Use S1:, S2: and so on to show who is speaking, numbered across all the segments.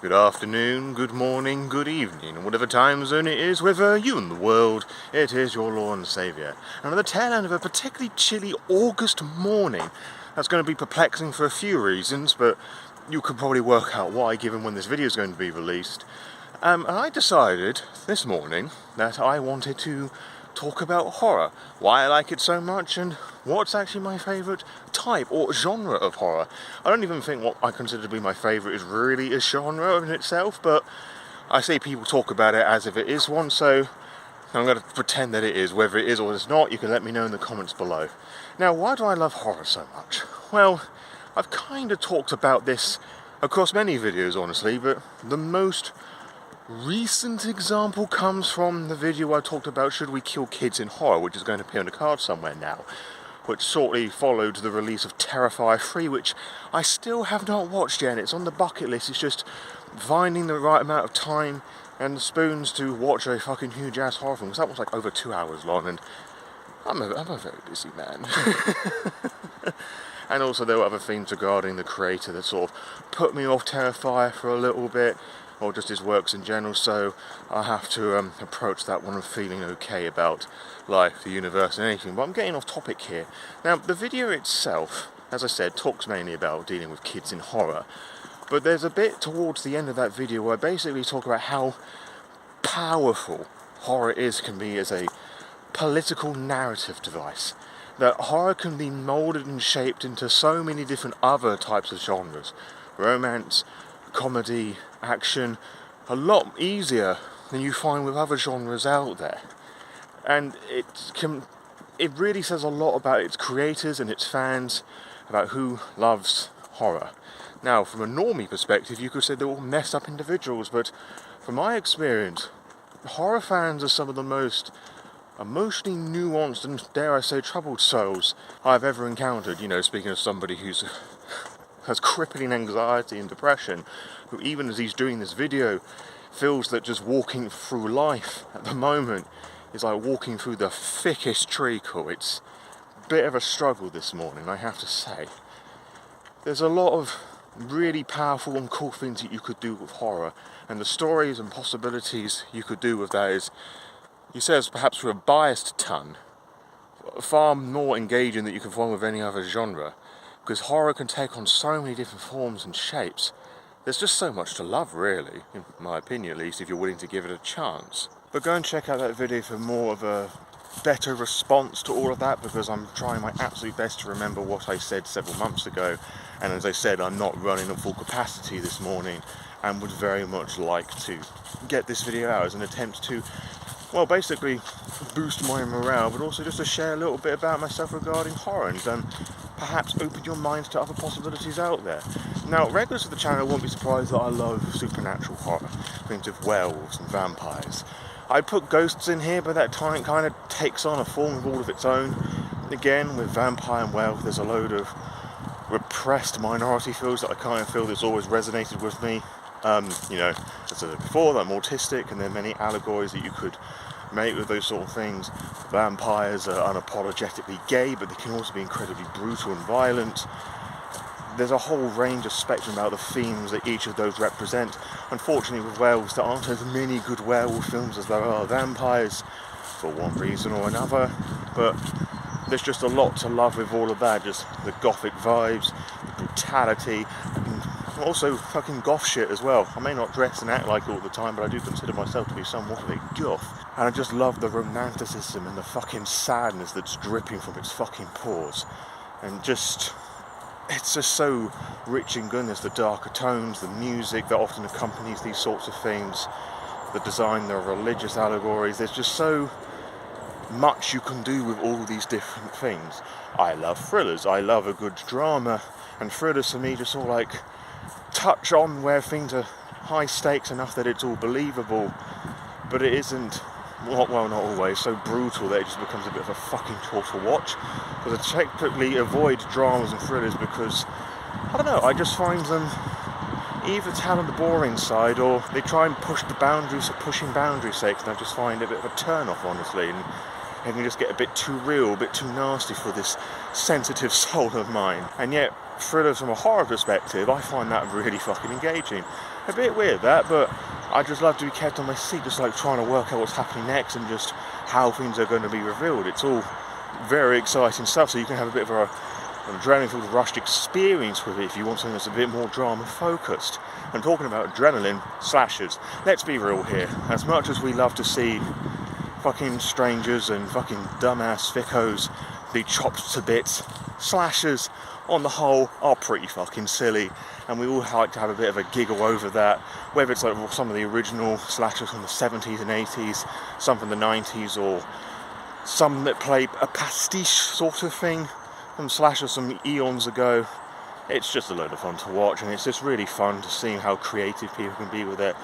S1: Good afternoon, good morning, good evening, and whatever time zone it is, whether you in the world, it is your Lore Saviour. And at the tail end of a particularly chilly August morning, that's going to be perplexing for a few reasons, but you could probably work out why given when this video is going to be released. And I decided this morning that I wanted to talk about horror, why I like it so much, and what's actually my favourite type or genre of horror. I don't even think what I consider to be my favourite is really a genre in itself, but I see people talk about it as if it is one, so I'm going to pretend that it is. Whether it is or it's not, you can let me know in the comments below. Now, why do I love horror so much? Well, I've kind of talked about this across many videos, honestly, but the most recent example comes from the video I talked about Should We Kill Kids in Horror, which is going to appear on the card somewhere now, which shortly followed the release of Terrifier 3, which I still have not watched yet. It's on the bucket list. It's just finding the right amount of time and the spoons to watch a fucking huge ass horror film, because that was like over 2 hours long, and I'm a very busy man. And also there were other things regarding the creator that sort of put me off Terrifier for a little bit, or just his works in general, so I have to approach that one of feeling okay about life, the universe and anything. But I'm getting off topic here. Now, the video itself, as I said, talks mainly about dealing with kids in horror, but there's a bit towards the end of that video where I basically talk about how powerful horror can be as a political narrative device. That horror can be moulded and shaped into so many different other types of genres. Romance, comedy, action, a lot easier than you find with other genres out there. And it really says a lot about its creators and its fans, about who loves horror. Now, from a normie perspective, you could say they're all messed up individuals, but from my experience, horror fans are some of the most emotionally nuanced and, dare I say, troubled souls I've ever encountered. You know, speaking of somebody who's has crippling anxiety and depression, who even as he's doing this video feels that just walking through life at the moment is like walking through the thickest treacle. It's a bit of a struggle this morning, I have to say. There's a lot of really powerful and cool things that you could do with horror, and the stories and possibilities you could do with that is, you say, it's perhaps for a biased ton, far more engaging than you can find with any other genre. Because horror can take on so many different forms and shapes. There's just so much to love, really, in my opinion at least, if you're willing to give it a chance. But go and check out that video for more of a better response to all of that, because I'm trying my absolute best to remember what I said several months ago. And as I said, I'm not running at full capacity this morning, and would very much like to get this video out as an attempt to, well, basically boost my morale, but also just to share a little bit about myself regarding horror, and perhaps open your minds to other possibilities out there. Now, regulars of the channel won't be surprised that I love supernatural horror, things with werewolves and vampires. I put ghosts in here, but that time kind of takes on a form of all of its own. Again, with vampire and werewolf, there's a load of repressed minority feels that I kind of feel that's always resonated with me. You know, as I said before, I'm autistic, and there are many allegories that you could make with those sort of things. Vampires are unapologetically gay, but they can also be incredibly brutal and violent. There's a whole range of spectrum about the themes that each of those represent. Unfortunately, with werewolves, there aren't as many good werewolf films as there are vampires, for one reason or another, but there's just a lot to love with all of that. Just the gothic vibes, the brutality, and also fucking goth shit as well. I may not dress and act like it all the time, but I do consider myself to be somewhat of a goth. And I just love the romanticism and the fucking sadness that's dripping from its fucking pores. And just, it's just so rich in goodness, the darker tones, the music that often accompanies these sorts of things, the design, the religious allegories. There's just so much you can do with all these different things. I love thrillers, I love a good drama, and thrillers for me just sort of like touch on where things are high stakes enough that it's all believable, but it isn't, well, not always, so brutal that it just becomes a bit of a fucking chore to watch. Because I typically avoid dramas and thrillers because, I don't know, I just find them either tell on the boring side, or they try and push the boundaries for pushing boundaries' sake, and I just find it a bit of a turn-off, honestly, and it can just get a bit too real, a bit too nasty for this sensitive soul of mine. And yet, thrillers from a horror perspective, I find that really fucking engaging. A bit weird that, but I just love to be kept on my seat, just like trying to work out what's happening next and just how things are going to be revealed. It's all very exciting stuff, so you can have a bit of an adrenaline-filled rushed experience with it if you want something that's a bit more drama-focused. And talking about adrenaline, slashers, let's be real here. As much as we love to see fucking strangers and fucking dumbass thickos be chopped to bits, slashers on the whole are pretty fucking silly, and we all like to have a bit of a giggle over that, whether it's like some of the original slashers from the 70s and 80s, some from the 90s, or some that play a pastiche sort of thing from slashers some eons ago. It's just a load of fun to watch, and it's just really fun to see how creative people can be with their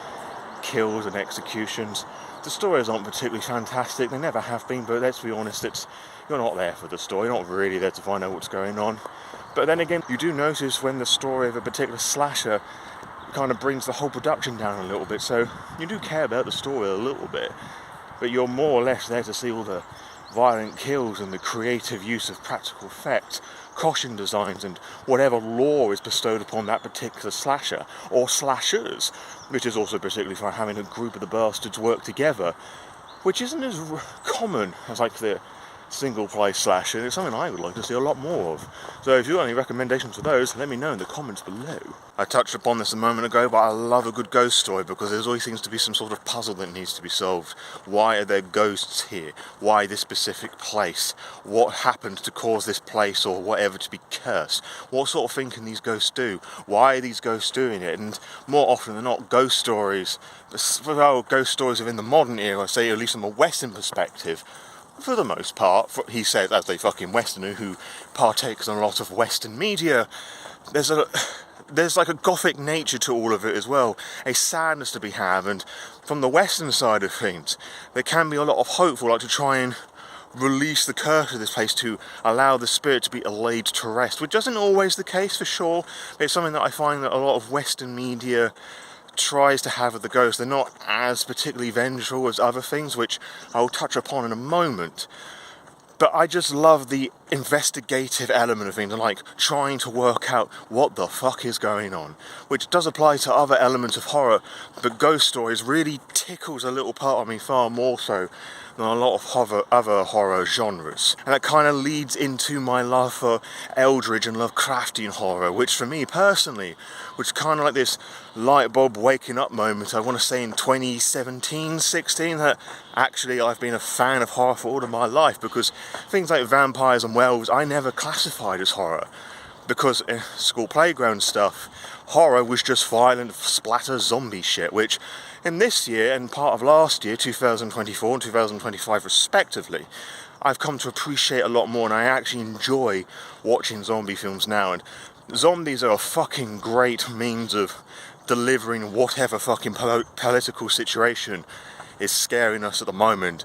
S1: kills and executions. The stories aren't particularly fantastic, they never have been, but let's be honest, you're not there for the story, you're not really there to find out what's going on. But then again, you do notice when the story of a particular slasher kind of brings the whole production down a little bit, so you do care about the story a little bit, but you're more or less there to see all the violent kills and the creative use of practical effects, costume designs, and whatever lore is bestowed upon that particular slasher, or slashers, which is also particularly fun, having a group of the bastards work together, which isn't as common as like the single play slasher. It's something I would like to see a lot more of. So if you've got any recommendations for those, let me know in the comments below. I touched upon this a moment ago, but I love a good ghost story because there always seems to be some sort of puzzle that needs to be solved. Why are there ghosts here? Why this specific place? What happened to cause this place or whatever to be cursed? What sort of thing can these ghosts do? Why are these ghosts doing it? And more often than not, ghost stories within the modern era, say at least from a Western perspective, for the most part, he says, as a fucking Westerner who partakes in a lot of Western media, there's like a gothic nature to all of it as well, a sadness to be had, and from the Western side of things, there can be a lot of hope for, like, to try and release the curse of this place, to allow the spirit to be allayed to rest, which isn't always the case for sure, but it's something that I find that a lot of Western media tries to have with the ghost. They're not as particularly vengeful as other things, which I'll touch upon in a moment, but I just love the investigative element of things and like trying to work out what the fuck is going on, which does apply to other elements of horror, but ghost stories really tickles a little part of me far more so than a lot of other horror genres. And that kind of leads into my love for Eldritch and Lovecraftian horror, which for me personally, which kind of like this light bulb waking up moment, I want to say in 2017-16, that actually I've been a fan of horror for all of my life, because things like vampires and werewolves I never classified as horror, because in school playground stuff, horror was just violent splatter zombie shit, which in this year and part of last year, 2024 and 2025 respectively, I've come to appreciate a lot more, and I actually enjoy watching zombie films now. And zombies are a fucking great means of delivering whatever fucking political situation is scaring us at the moment.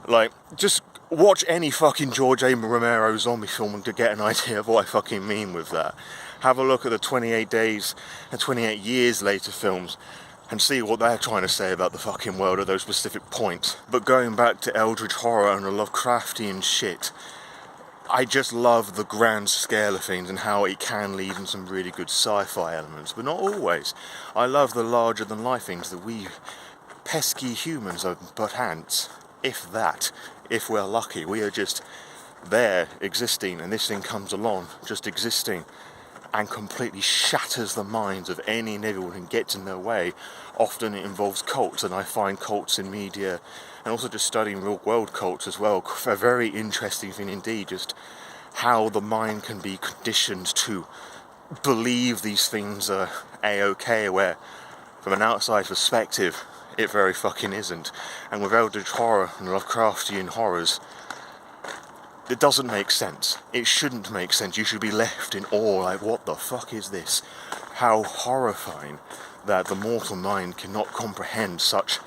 S1: Like, just watch any fucking George A. Romero zombie film to get an idea of what I fucking mean with that. Have a look at the 28 Days and 28 Years Later films and see what they're trying to say about the fucking world at those specific points. But going back to Eldritch horror and the Lovecraftian shit, I just love the grand scale of things and how it can lead in some really good sci-fi elements, but not always. I love the larger than life things that we pesky humans are but ants, if that. If we're lucky, we are just there existing, and this thing comes along just existing and completely shatters the minds of any and everyone who gets in their way. Often it involves cults, and I find cults in media and also just studying real world cults as well a very interesting thing indeed, just how the mind can be conditioned to believe these things are a-okay, where from an outside perspective it very fucking isn't. And with Eldritch horror and Lovecraftian horrors, it doesn't make sense. It shouldn't make sense. You should be left in awe, like, what the fuck is this? How horrifying that the mortal mind cannot comprehend such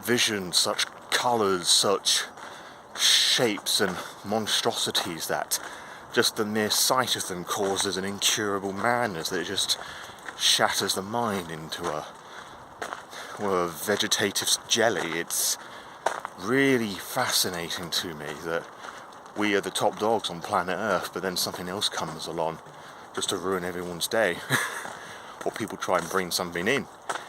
S1: visions, such colours, such shapes and monstrosities, that just the mere sight of them causes an incurable madness that just shatters the mind into a vegetative jelly. It's really fascinating to me that we are the top dogs on planet Earth, but then something else comes along just to ruin everyone's day. Or people try and bring something in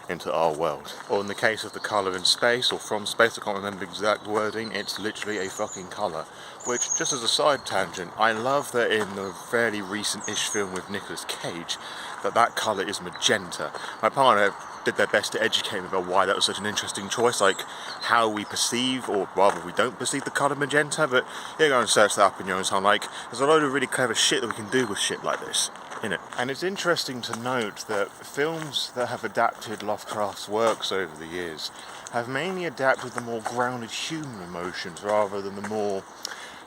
S1: into our world. Or in the case of the colour in space, or from space, I can't remember the exact wording, it's literally a fucking colour. Which, just as a side tangent, I love that in the fairly recent-ish film with Nicolas Cage, that colour is magenta. My partner did their best to educate me about why that was such an interesting choice, like how we perceive, or rather we don't perceive the colour magenta, but you go and search that up in your own time. Like, there's a load of really clever shit that we can do with shit like this, innit? And it's interesting to note that films that have adapted Lovecraft's works over the years have mainly adapted the more grounded human emotions rather than the more,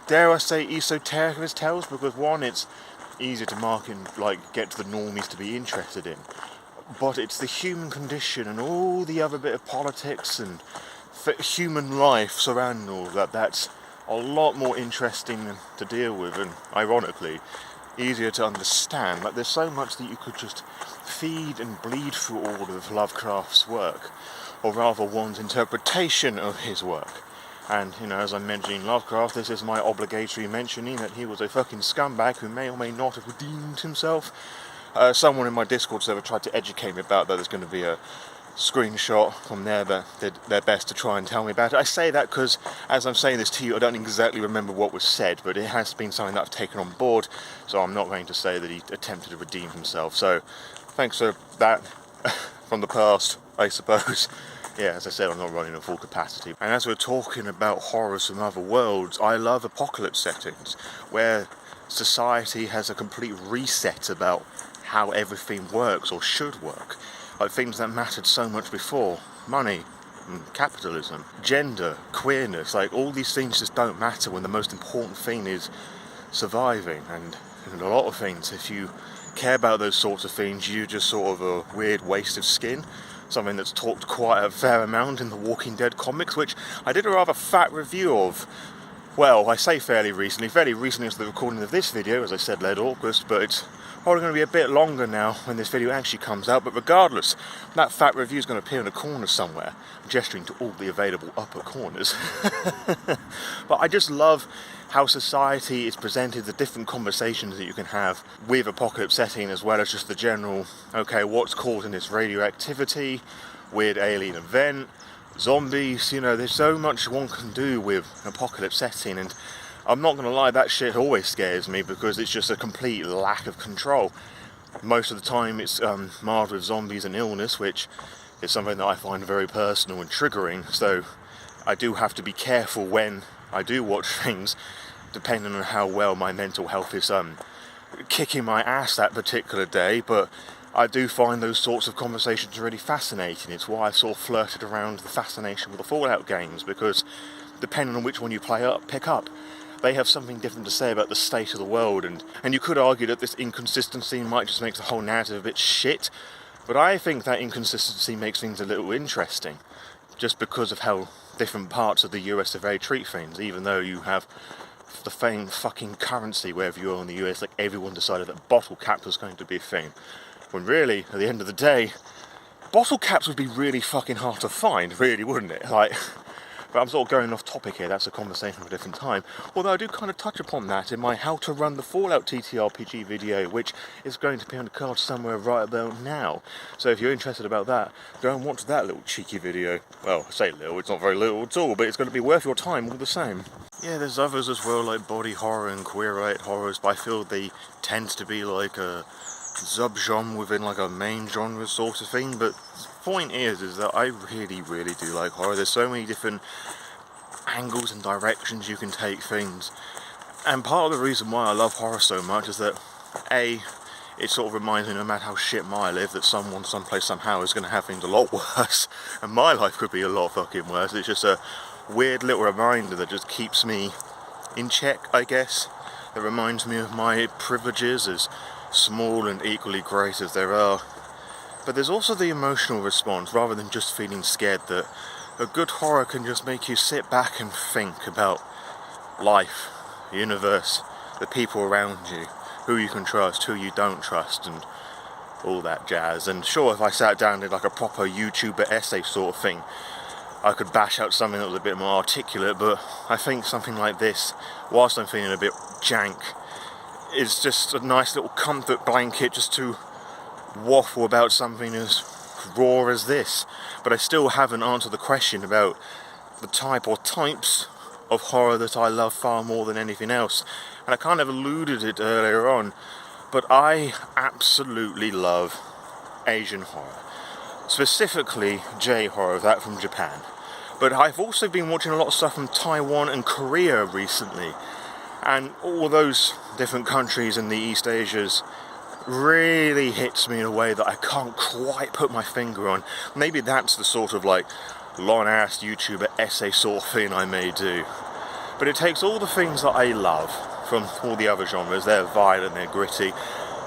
S1: dare I say, esoteric of his tales, because one, it's easier to mark and like get to the normies to be interested in, but it's the human condition and all the other bit of politics and human life surrounding all of that that's a lot more interesting to deal with, and ironically easier to understand. Like, there's so much that you could just feed and bleed through all of Lovecraft's work, or rather one's interpretation of his work. And, you know, as I'm mentioning Lovecraft, this is my obligatory mentioning that he was a fucking scumbag who may or may not have redeemed himself. Someone in my Discord server tried to educate me about that. There's going to be a screenshot from there that did their best to try and tell me about it. I say that because, as I'm saying this to you, I don't exactly remember what was said, but it has been something that I've taken on board, so I'm not going to say that he attempted to redeem himself. So, thanks for that from the past, I suppose. Yeah, as I said, I'm not running at full capacity. And as we're talking about horrors from other worlds, I love apocalypse settings, where society has a complete reset about how everything works or should work. Like things that mattered so much before. Money, capitalism, gender, queerness, like all these things just don't matter when the most important thing is surviving. And in a lot of things, if you care about those sorts of things, you're just sort of a weird waste of skin. Something that's talked quite a fair amount in the Walking Dead comics, which I did a rather fat review of. Well, I say fairly recently as the recording of this video, as I said, late August, but it's probably going to be a bit longer now when this video actually comes out. But regardless, that fat review is going to appear in a corner somewhere. I'm gesturing to all the available upper corners. But I just love how society is presented, the different conversations that you can have with apocalypse setting, as well as just the general, okay, what's causing this radioactivity, weird alien event, zombies, you know, there's so much one can do with an apocalypse setting, and I'm not going to lie, that shit always scares me because it's just a complete lack of control. Most of the time it's marred with zombies and illness, which is something that I find very personal and triggering, so I do have to be careful when I do watch things, depending on how well my mental health is kicking my ass that particular day. But I do find those sorts of conversations really fascinating. It's why I sort of flirted around the fascination with the Fallout games, because depending on which one you pick up, they have something different to say about the state of the world, and you could argue that this inconsistency might just make the whole narrative a bit shit, but I think that inconsistency makes things a little interesting, just because of how different parts of the US of A treat things. Even though you have the same fucking currency wherever you are in the US, like everyone decided that bottle caps was going to be a thing, when really, at the end of the day, bottle caps would be really fucking hard to find, really, wouldn't it? Like, but I'm sort of going off topic here, that's a conversation for a different time. Although I do kind of touch upon that in my How to Run the Fallout TTRPG video, which is going to be on the card somewhere right about now. So if you're interested about that, go and watch that little cheeky video. Well, I say little, it's not very little at all, but it's going to be worth your time all the same. Yeah, there's others as well, like body horror and queer-eyed horrors, but I feel they tend to be like a sub-genre within like a main genre sort of thing. But the point is that I really do like horror. There's so many different angles and directions you can take things, and part of the reason why I love horror so much is that A, it sort of reminds me, no matter how shit my life, that someone someplace somehow is going to have things a lot worse, and my life could be a lot fucking worse. It's just a weird little reminder that just keeps me in check, I guess. It reminds me of my privileges, as small and equally great as there are. But there's also the emotional response, rather than just feeling scared, that a good horror can just make you sit back and think about life, the universe, the people around you, who you can trust, who you don't trust, and all that jazz. And sure, if I sat down and did like a proper YouTuber essay sort of thing, I could bash out something that was a bit more articulate, but I think something like this, whilst I'm feeling a bit jank, is just a nice little comfort blanket just to waffle about something as raw as this, but I still haven't answered the question about the type or types of horror that I love far more than anything else. And I kind of alluded it earlier on, but I absolutely love Asian horror. Specifically J-horror, that from Japan. But I've also been watching a lot of stuff from Taiwan and Korea recently. And all those different countries in the East Asias really hits me in a way that I can't quite put my finger on. Maybe that's the sort of like long-ass YouTuber essay sort of thing I may do. But it takes all the things that I love from all the other genres. They're violent, they're gritty,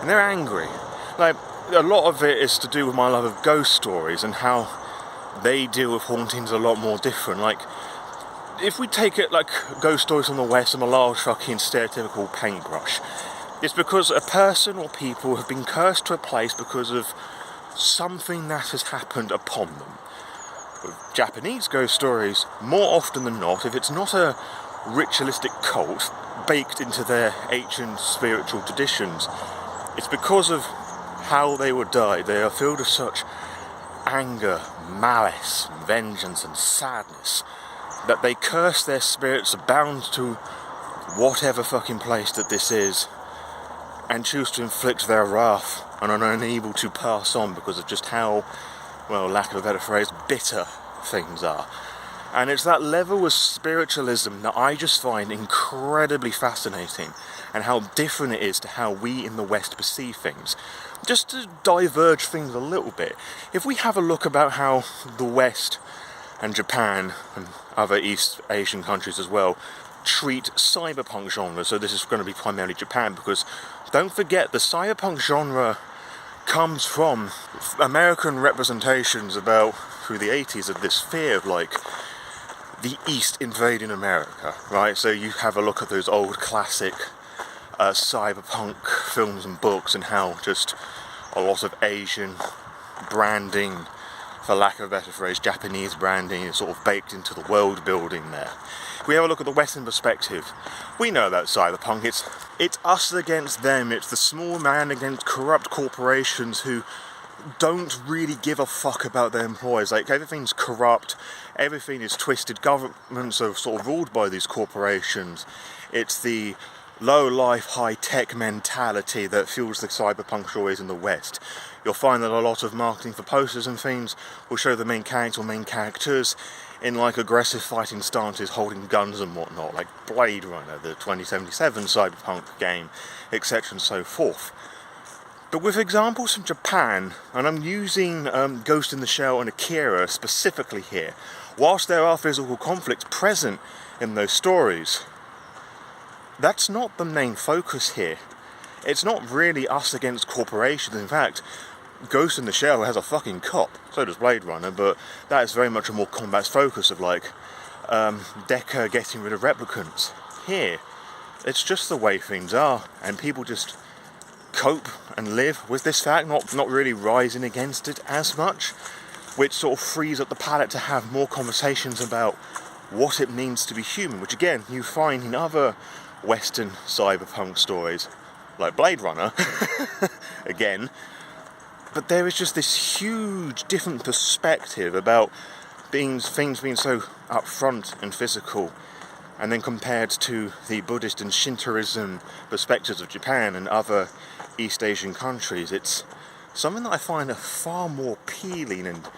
S1: and they're angry. Like, a lot of it is to do with my love of ghost stories and how they deal with hauntings a lot more different. Like, if we take it like ghost stories from the West and a large fucking stereotypical paintbrush, it's because a person or people have been cursed to a place because of something that has happened upon them. With Japanese ghost stories, more often than not, if it's not a ritualistic cult baked into their ancient spiritual traditions, it's because of how they were died. They are filled with such anger, malice, vengeance and sadness that they curse their spirits bound to whatever fucking place that this is and choose to inflict their wrath and are unable to pass on because of just how, well, lack of a better phrase, bitter things are. And it's that level of spiritualism that I just find incredibly fascinating, and how different it is to how we in the West perceive things. Just to diverge things a little bit, if we have a look about how the West and Japan and other East Asian countries as well treat cyberpunk genre, so this is going to be primarily Japan, because don't forget the cyberpunk genre comes from American representations about through the 80s of this fear of like the East invading America, right? So you have a look at those old classic cyberpunk films and books and how just a lot of Asian branding, for lack of a better phrase, Japanese branding is sort of baked into the world building there. If we have a look at the Western perspective, we know about cyberpunk. It's us against them. It's the small man against corrupt corporations who don't really give a fuck about their employees. Like, everything's corrupt, everything is twisted, governments are sort of ruled by these corporations. It's the low-life, high-tech mentality that fuels the cyberpunk stories in the West. You'll find that a lot of marketing for posters and things will show the main character or main characters in like aggressive fighting stances, holding guns and whatnot, like Blade Runner, the 2077 cyberpunk game, etc. and so forth. But with examples from Japan, and I'm using Ghost in the Shell and Akira specifically here, whilst there are physical conflicts present in those stories, that's not the main focus here. It's not really us against corporations. In fact, Ghost in the Shell has a fucking cop, so does Blade Runner, but that is very much a more combat focus of like Decker getting rid of replicants. Here, it's just the way things are, and people just cope and live with this fact, not really rising against it as much, which sort of frees up the palate to have more conversations about what it means to be human, which again you find in other Western cyberpunk stories like Blade Runner again. But there is just this huge different perspective about things being so upfront and physical, and then compared to the Buddhist and Shintoism perspectives of Japan and other East Asian countries. It's something that I find far more appealing and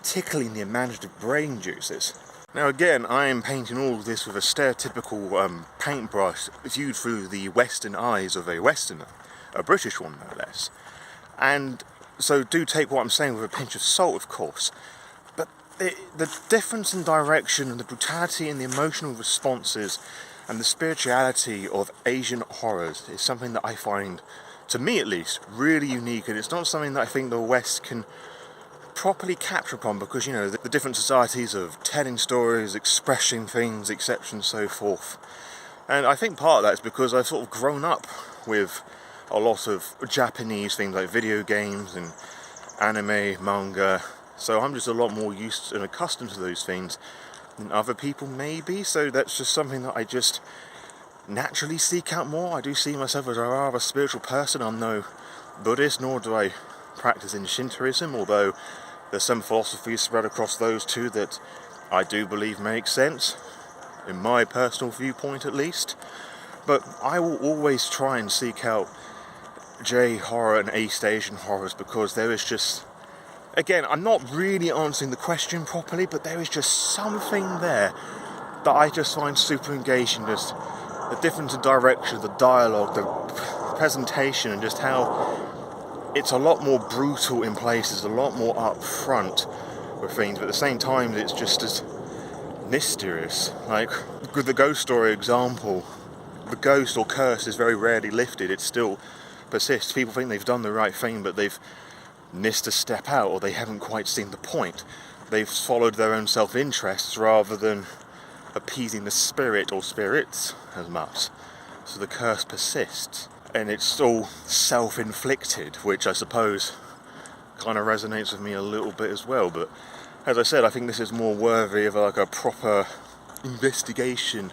S1: tickling the imaginative brain juices. Now again, I am painting all of this with a stereotypical paintbrush viewed through the Western eyes of a Westerner, a British one no less. And so do take what I'm saying with a pinch of salt, of course. But the difference in direction and the brutality and the emotional responses and the spirituality of Asian horrors is something that I find, to me at least, really unique, and it's not something that I think the West can properly capture upon, because, you know, the different societies of telling stories, expressing things, etc. and so forth. And I think part of that is because I've sort of grown up with a lot of Japanese things like video games and anime, manga, so I'm just a lot more used and accustomed to those things than other people may be, so that's just something that I just naturally seek out more. I do see myself as a rather spiritual person. I'm no Buddhist, nor do I practice in Shintoism, although There's some philosophies spread across those two that I do believe make sense, in my personal viewpoint at least. But I will always try and seek out J horror and East Asian horrors, because there is just, again, I'm not really answering the question properly, but there is just something there that I just find super engaging. Just the difference in direction, the dialogue, the presentation, and just how it's a lot more brutal in places, a lot more upfront with things, but at the same time it's just as mysterious. Like with the ghost story example, the ghost or curse is very rarely lifted, it still persists. People think they've done the right thing, but they've missed a step out, or they haven't quite seen the point. They've followed their own self-interests rather than appeasing the spirit or spirits as much. So the curse persists, and it's all self-inflicted, which I suppose kind of resonates with me a little bit as well. But as I said, I think this is more worthy of like a proper investigation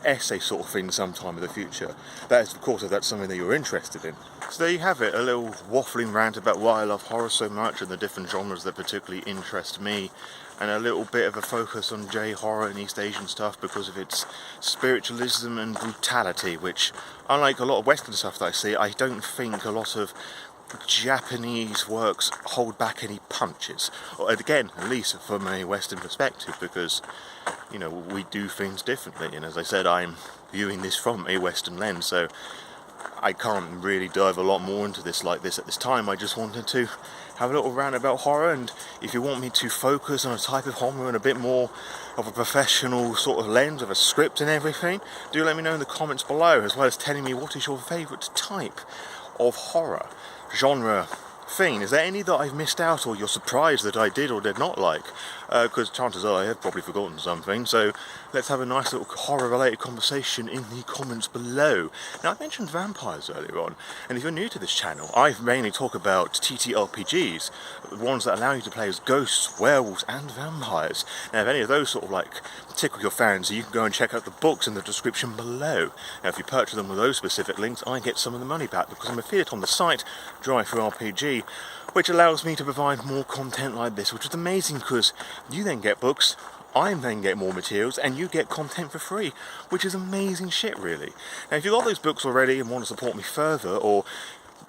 S1: essay sort of thing sometime in the future. That is, of course, if that's something that you're interested in. So there you have it, a little waffling rant about why I love horror so much and the different genres that particularly interest me, and a little bit of a focus on J-horror and East Asian stuff because of its spiritualism and brutality, which, unlike a lot of Western stuff that I see, I don't think a lot of Japanese works hold back any punches. Or again, at least from a Western perspective, because, you know, we do things differently, and as I said, I'm viewing this from a Western lens, so I can't really dive a lot more into this like this at this time. I just wanted to have a little rant about horror, and if you want me to focus on a type of horror and a bit more of a professional sort of lens of a script and everything, do let me know in the comments below, as well as telling me what is your favourite type of horror genre thing. Is there any that I've missed out, or you're surprised that I did or did not like? Because chances are I have probably forgotten something, so let's have a nice little horror related conversation in the comments below. Now, I mentioned vampires earlier on, and if you're new to this channel, I mainly talk about TTRPGs, the ones that allow you to play as ghosts, werewolves and vampires. Now, if any of those sort of like tickle your fancy, you can go and check out the books in the description below. Now, if you purchase them with those specific links, I get some of the money back, because I'm affiliate on the site Drive-Thru-RPG, which allows me to provide more content like this, which is amazing, because you then get books, I then get more materials, and you get content for free, which is amazing shit, really. Now, if you've got those books already and want to support me further, or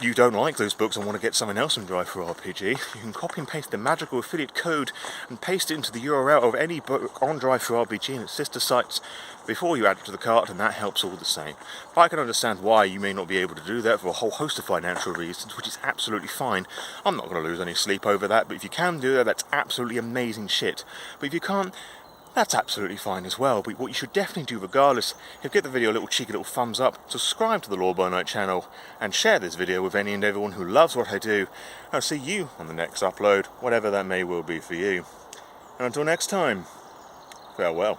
S1: you don't like those books and want to get something else from Drive-Thru-RPG, you can copy and paste the magical affiliate code and paste it into the URL of any book on Drive-Thru-RPG and its sister sites before you add it to the cart, and that helps all the same. But I can understand why you may not be able to do that for a whole host of financial reasons, which is absolutely fine. I'm not going to lose any sleep over that, but if you can do that, that's absolutely amazing shit. But if you can't, that's absolutely fine as well. But what you should definitely do regardless is give the video a little cheeky little thumbs up, subscribe to the Lore by Night channel, and share this video with any and everyone who loves what I do. I'll see you on the next upload, whatever that may well be for you. And until next time, farewell.